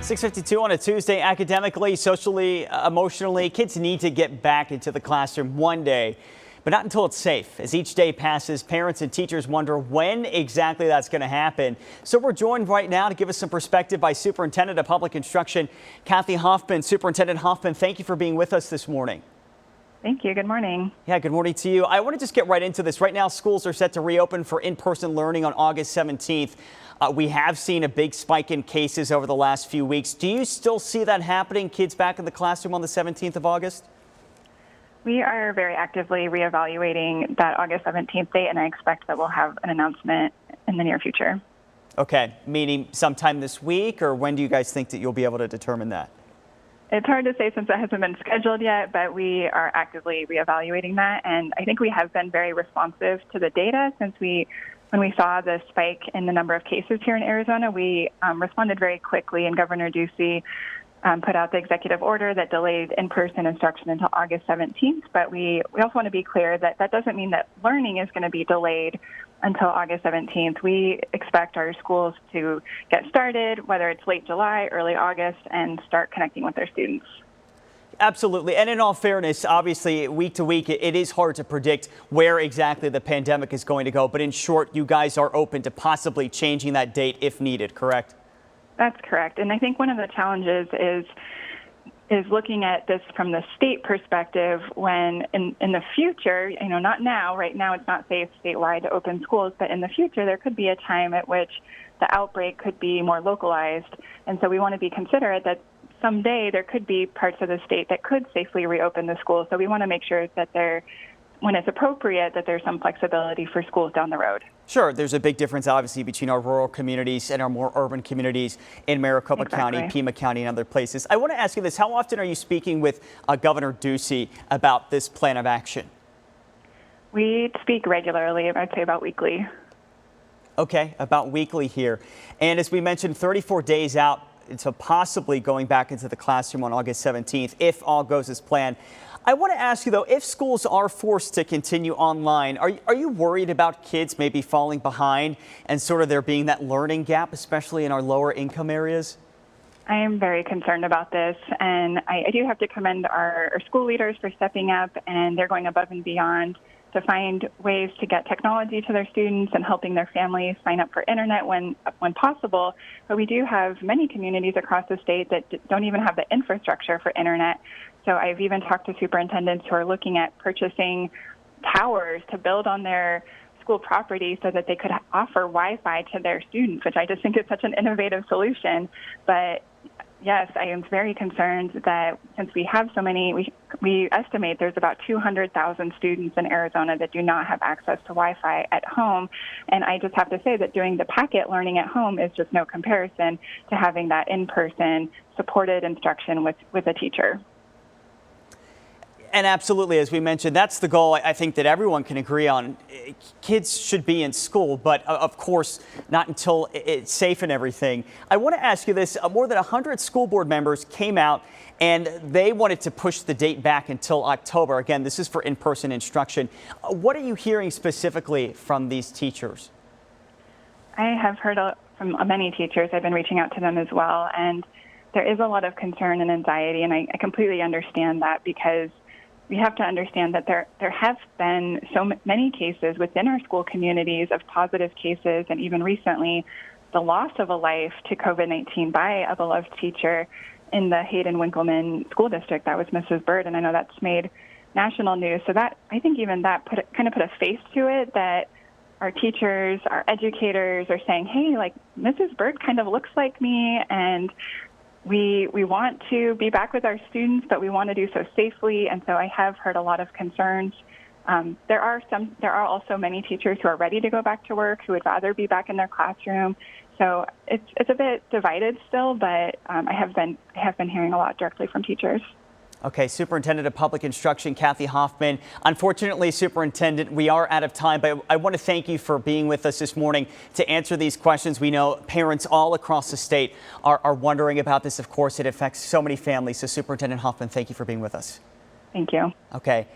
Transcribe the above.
6:52 on a Tuesday. Academically, socially, emotionally, kids need to get back into the classroom one day, but not until it's safe. As each day passes, parents and teachers wonder when exactly that's going to happen. So we're joined right now to give us some perspective by Superintendent of Public Instruction, Kathy Hoffman. Superintendent Hoffman, thank you for being with us this morning. Thank you. Good morning. Yeah, good morning to you. I want to just get right into this. Right now, schools are set to reopen for in-person learning on August 17th. We have seen a big spike in cases over the last few weeks. Do you still see that happening? Kids back in the classroom on the 17th of August? We are very actively reevaluating that August 17th date, and I expect that we'll have an announcement in the near future. Okay, meaning sometime this week, or when do you guys think that you'll be able to determine that? It's hard to say since it hasn't been scheduled yet, but we are actively reevaluating that, and I think we have been very responsive to the data since when we saw the spike in the number of cases here in Arizona, we responded very quickly, and Governor Ducey put out the executive order that delayed in-person instruction until August 17th. But we also want to be clear that that doesn't mean that learning is going to be delayed until August 17th. We expect our schools to get started, whether it's late July, early August, and start connecting with their students. Absolutely. And in all fairness, obviously, week to week, it is hard to predict where exactly the pandemic is going to go. But in short, you guys are open to possibly changing that date if needed, correct? That's correct. And I think one of the challenges is looking at this from the state perspective when in the future, not now, right now it's not safe statewide to open schools, but in the future there could be a time at which the outbreak could be more localized. And so we want to be considerate that someday there could be parts of the state that could safely reopen the schools. So we want to make sure that when it's appropriate, that there's some flexibility for schools down the road. Sure. There's a big difference, obviously, between our rural communities and our more urban communities in Maricopa County, Pima County, and other places. I want to ask you this. How often are you speaking with Governor Ducey about this plan of action? We speak regularly, I'd say about weekly. Okay, about weekly here. And as we mentioned, 34 days out to possibly going back into the classroom on August 17th, if all goes as planned. I want to ask you, though, if schools are forced to continue online, are you worried about kids maybe falling behind and sort of there being that learning gap, especially in our lower income areas? I am very concerned about this, and I do have to commend our school leaders for stepping up, and they're going above and beyond to find ways to get technology to their students and helping their families sign up for internet when possible. But we do have many communities across the state that don't even have the infrastructure for internet. So I've even talked to superintendents who are looking at purchasing towers to build on their school property so that they could offer Wi-Fi to their students, which I just think is such an innovative solution. But yes, I am very concerned that since we have so many, we estimate there's about 200,000 students in Arizona that do not have access to Wi-Fi at home. And I just have to say that doing the packet learning at home is just no comparison to having that in-person supported instruction with a teacher. And absolutely, as we mentioned, that's the goal I think that everyone can agree on. Kids should be in school, but of course, not until it's safe and everything. I want to ask you this. More than 100 school board members came out and they wanted to push the date back until October. Again, this is for in-person instruction. What are you hearing specifically from these teachers? I have heard from many teachers. I've been reaching out to them as well. And there is a lot of concern and anxiety, and I completely understand that because we have to understand that there have been so many cases within our school communities of positive cases, and even recently the loss of a life to COVID-19 by a beloved teacher in the Hayden Winkleman School District. That was Mrs. Bird, and I know that's made national news. So that, I think even that kind of put a face to it, that our teachers, our educators are saying, hey, like Mrs. Bird kind of looks like me, and we want to be back with our students, but we want to do so safely. And so I have heard a lot of concerns. There are also many teachers who are ready to go back to work, who would rather be back in their classroom. So it's a bit divided still, but I have been hearing a lot directly from teachers. Okay, Superintendent of Public Instruction, Kathy Hoffman. Unfortunately, Superintendent, we are out of time, but I want to thank you for being with us this morning to answer these questions. We know parents all across the state are wondering about this. Of course, it affects so many families. So Superintendent Hoffman, thank you for being with us. Thank you. Okay.